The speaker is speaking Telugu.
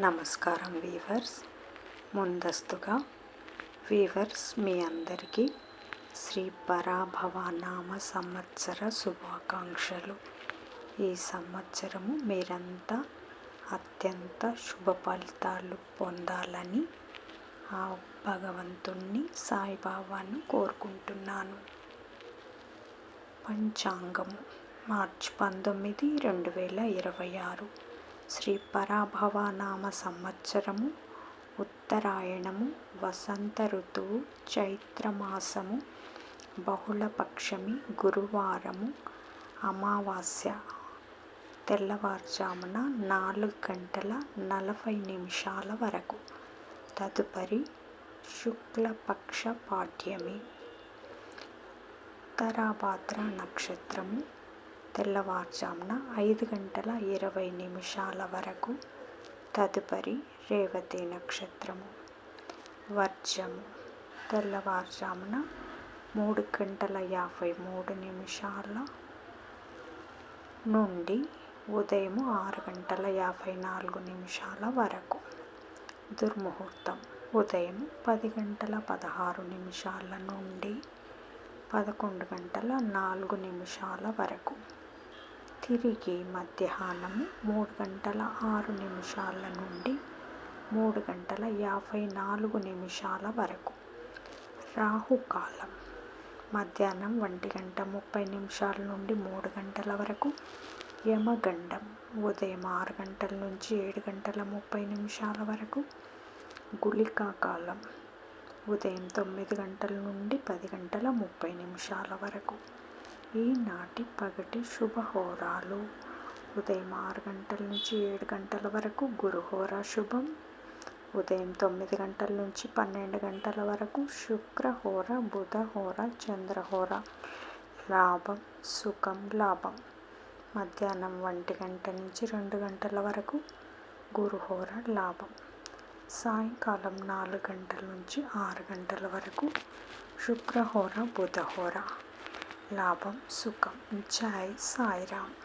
నమస్కారం వీవర్స్. ముందస్తుగా వీవర్స్ మీ అందరికీ శ్రీ పరాభవ నామ సంవత్సర శుభాకాంక్షలు. ఈ సంవత్సరము మీరంతా అత్యంత శుభ ఫలితాలు పొందాలని ఆ భగవంతుణ్ణి సాయిబాబాను కోరుకుంటున్నాను. పంచాంగము మార్చి 19, 2026. శ్రీ పరాభవ నామ సంవత్సరము, ఉత్తరాయణము, వసంత ఋతువు, చైత్రమాసము, బహుళపక్షమి, గురువారము, అమావాస్య తెల్లవారుజామున 4:40 వరకు. తదుపరి శుక్లపక్ష పాడ్యమి. ఉత్తరాభాద్ర నక్షత్రము తెల్లవారుజామున 5:20 వరకు. తదుపరి రేవతి నక్షత్రము. వర్జము తెల్లవారుజామున 3:53 నుండి ఉదయం 6:54 వరకు. దుర్ముహూర్తం ఉదయం 10:16 నుండి 11:04 వరకు. తిరిగి మధ్యాహ్నము 3:06 నుండి 3:54 వరకు. రాహుకాలం మధ్యాహ్నం 1:30 నుండి 3 వరకు. యమగండం ఉదయం 6 నుంచి 7:30 వరకు. గుళికా కాలం ఉదయం 9 నుండి 10:30 వరకు. ఈనాటి పగటి శుభహోరాలు ఉదయం 6 నుంచి 7 వరకు గురుహోర శుభం. ఉదయం 9 నుంచి 12 వరకు శుక్రహోర, బుధహోర, చంద్రహోర. లాభం, సుఖం, లాభం. మధ్యాహ్నం 1 నుంచి 2 వరకు గురుహోర లాభం. సాయంకాలం 4 నుంచి 6 వరకు శుక్రహోర, బుధహోర. లాభం, సుఖం. జై సాయిరామ్.